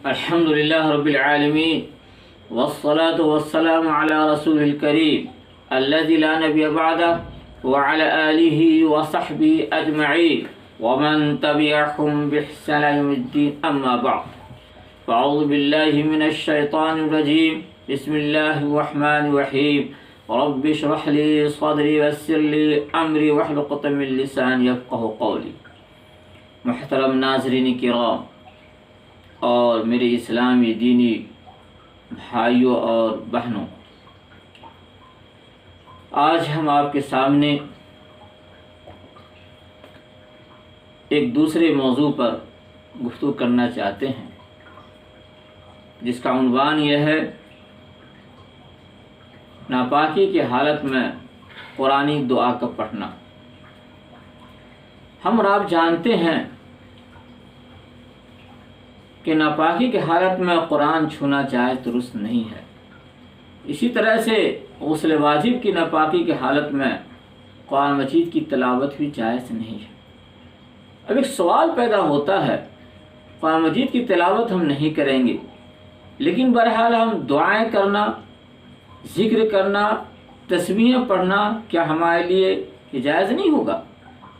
الحمد لله رب العالمين والصلاة والسلام على رسول الكريم الذي لا نبي بعده وعلى آله وصحبه أجمعين ومن تبعهم بإحسان إلى يوم الدين أما بعد فأعوذ بالله من الشيطان الرجيم بسم الله الرحمن الرحيم رب اشرح لي صدري ويسر لي أمري واحلل عقدة من لساني يفقهوا قولي. محترم ناظرین کرام اور میرے اسلامی دینی بھائیوں اور بہنوں، آج ہم آپ کے سامنے ایک دوسرے موضوع پر گفتگو کرنا چاہتے ہیں، جس کا عنوان یہ ہے ناپاکی کی حالت میں قرآنی دعا کا پڑھنا۔ ہم اور آپ جانتے ہیں کہ ناپاکی کی حالت میں قرآن چھونا جائز درست نہیں ہے۔ اسی طرح سے غسل واجب کی ناپاکی کی حالت میں قرآن مجید کی تلاوت بھی جائز نہیں ہے۔ اب ایک سوال پیدا ہوتا ہے، قرآن مجید کی تلاوت ہم نہیں کریں گے، لیکن بہرحال ہم دعائیں کرنا، ذکر کرنا، تسبیحیں پڑھنا کیا ہمارے لیے یہ جائز نہیں ہوگا؟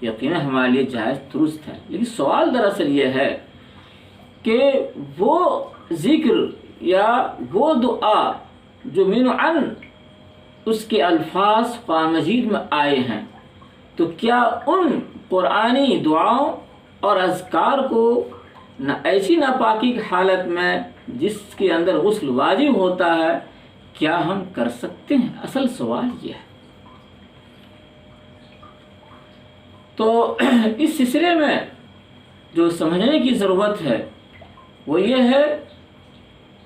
یقیناً ہمارے لیے جائز درست ہے، لیکن سوال دراصل یہ ہے کہ وہ ذکر یا وہ دعا جو من عن اس کے الفاظ قرآن مجید میں آئے ہیں، تو کیا ان قرآنی دعاؤں اور اذکار کو ایسی ناپاکی کی حالت میں جس کے اندر غسل واجب ہوتا ہے کیا ہم کر سکتے ہیں؟ اصل سوال یہ ہے۔ تو اس سلسلے میں جو سمجھنے کی ضرورت ہے وہ یہ ہے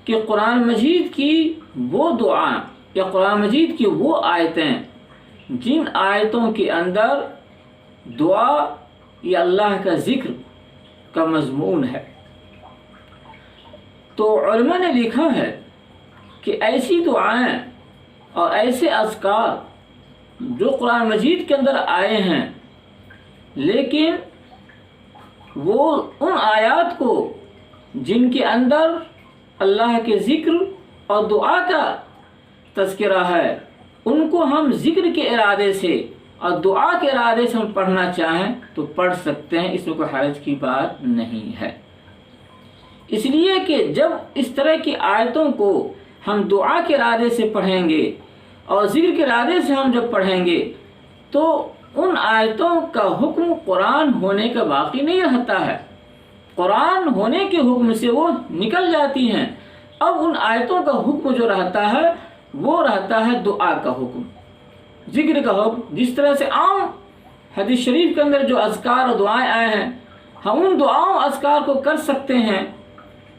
کہ قرآن مجید کی وہ دعا یا قرآن مجید کی وہ آیتیں جن آیتوں کے اندر دعا یا اللہ کا ذکر کا مضمون ہے، تو علماء نے لکھا ہے کہ ایسی دعائیں اور ایسے اذکار جو قرآن مجید کے اندر آئے ہیں، لیکن وہ ان آیات کو جن کے اندر اللہ کے ذکر اور دعا کا تذکرہ ہے، ان کو ہم ذکر کے ارادے سے اور دعا کے ارادے سے ہم پڑھنا چاہیں تو پڑھ سکتے ہیں، اس میں کوئی حرج کی بات نہیں ہے۔ اس لیے کہ جب اس طرح کی آیتوں کو ہم دعا کے ارادے سے پڑھیں گے اور ذکر کے ارادے سے ہم جب پڑھیں گے تو ان آیتوں کا حکم قرآن ہونے کا باقی نہیں رہتا ہے، قرآن ہونے کے حکم سے وہ نکل جاتی ہیں۔ اب ان آیتوں کا حکم جو رہتا ہے وہ رہتا ہے دعا کا حکم، ذکر کا حکم۔ جس طرح سے عام حدیث شریف کے اندر جو اذکار اور دعائیں آئے ہیں، ہم ان دعاؤں اذکار کو کر سکتے ہیں،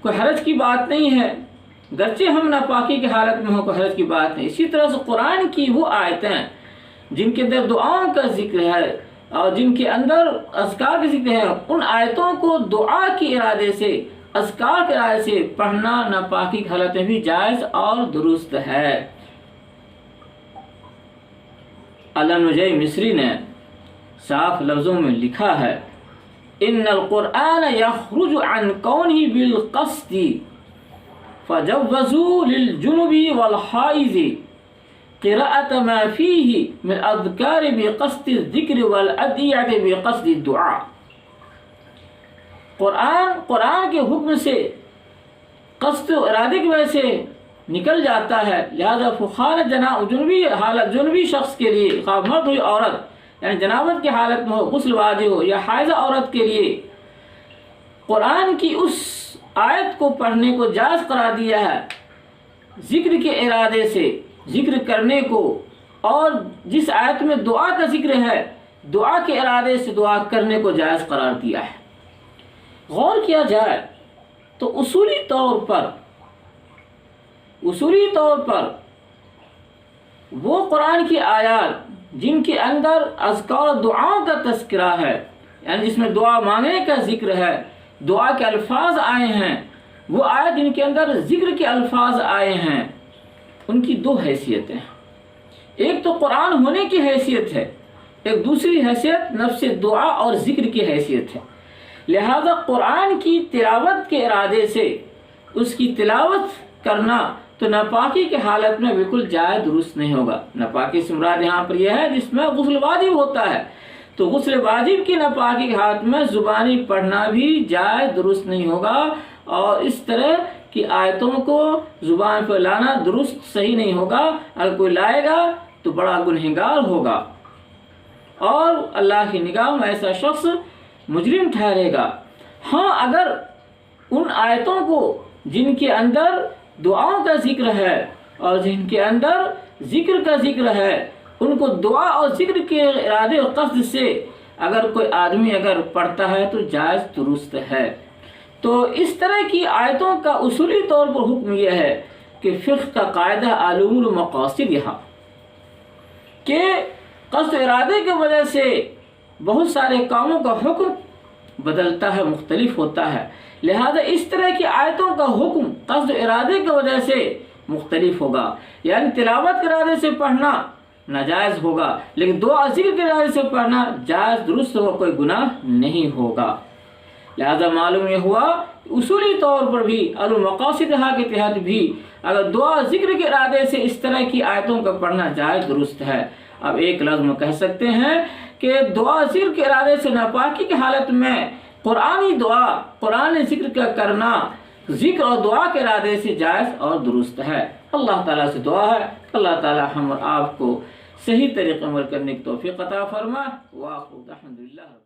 کوئی حرج کی بات نہیں ہے، گرچہ ہم ناپاکی کی حالت میں ہوں کوئی حرج کی بات نہیں۔ اسی طرح سے قرآن کی وہ آیتیں جن کے اندر دعاؤں کا ذکر ہے اور جن کے اندر اذکار کا ذکر ہے، ان آیتوں کو دعا کے ارادے سے، اذکار کے ارادے سے پڑھنا ناپاکی کی حالت میں بھی جائز اور درست ہے۔ علامہ نجی مصری نے صاف لفظوں میں لکھا ہے، ان القرآن یخرج عن کونہ بالقصد فجوزوا للجنب والحائض قراءة ما فيه من اذکار بقصد الذکر والادعیۃ بقصد الدعاء۔ قرآن کے حکم سے قصد و ارادے کی وجہ سے نکل جاتا ہے، لہذا فخار جنوبی شخص کے لیے، خواہ مرد ہو عورت، یعنی جنابت کی حالت میں ہو، غسل واجب ہو، یا حائضہ عورت کے لیے قرآن کی اس آیت کو پڑھنے کو جائز قرار دیا ہے، ذکر کے ارادے سے ذکر کرنے کو، اور جس آیت میں دعا کا ذکر ہے دعا کے ارادے سے دعا کرنے کو جائز قرار دیا ہے۔ غور کیا جائے تو اصولی طور پر وہ قرآن کی آیات جن کے اندر اذکار و دعاؤں کا تذکرہ ہے، یعنی جس میں دعا مانگنے کا ذکر ہے، دعا کے الفاظ آئے ہیں، وہ آیت جن کے اندر ذکر کے الفاظ آئے ہیں، ان کی دو حیثیتیں ہیں۔ ایک تو قرآن ہونے کی حیثیت ہے، ایک دوسری حیثیت نفس دعا اور ذکر کی حیثیت ہے۔ لہذا قرآن کی تلاوت کے ارادے سے اس کی تلاوت کرنا تو ناپاکی کی حالت میں بالکل جائز درست نہیں ہوگا۔ ناپاکی سے مراد یہاں پر یہ ہے جس میں غسل واجب ہوتا ہے، تو غسل واجب کی ناپاکی کی حالت میں زبانی پڑھنا بھی جائز درست نہیں ہوگا، اور اس طرح کی آیتوں کو زبان پر لانا درست صحیح نہیں ہوگا۔ اگر کوئی لائے گا تو بڑا گنہگار ہوگا، اور اللہ کی نگاہ میں ایسا شخص مجرم ٹھہرے گا۔ ہاں، اگر ان آیتوں کو جن کے اندر دعاؤں کا ذکر ہے اور جن کے اندر ذکر کا ذکر ہے، ان کو دعا اور ذکر کے ارادے اور قصد سے اگر کوئی آدمی اگر پڑھتا ہے تو جائز درست ہے۔ تو اس طرح کی آیتوں کا اصولی طور پر حکم یہ ہے کہ فقہ کا قاعدہ علوم المقاصد یہاں کہ قصد ارادے کی وجہ سے بہت سارے کاموں کا حکم بدلتا ہے، مختلف ہوتا ہے، لہذا اس طرح کی آیتوں کا حکم قصد ارادے کی وجہ سے مختلف ہوگا۔ یعنی تلاوت کے ارادے سے پڑھنا ناجائز ہوگا، لیکن دعا ذکر کے ارادے سے پڑھنا جائز درست ہوگا، کوئی گناہ نہیں ہوگا۔ لہذا معلوم یہ ہوا اصولی طور پر بھی المقاصد کے تحت بھی اگر دعا ذکر کے ارادے سے اس طرح کی آیتوں کا پڑھنا جائز درست ہے۔ اب ایک لفظ میں کہہ سکتے ہیں کہ دعا ذکر کے ارادے سے ناپاکی کی حالت میں قرآنی دعا، قرآن ذکر کا کرنا ذکر اور دعا کے ارادے سے جائز اور درست ہے۔ اللہ تعالیٰ سے دعا ہے اللہ تعالیٰ ہم اور آپ کو صحیح طریقے عمل کرنے کی توفیق عطا فرمائے۔ وآخر الحمدللہ۔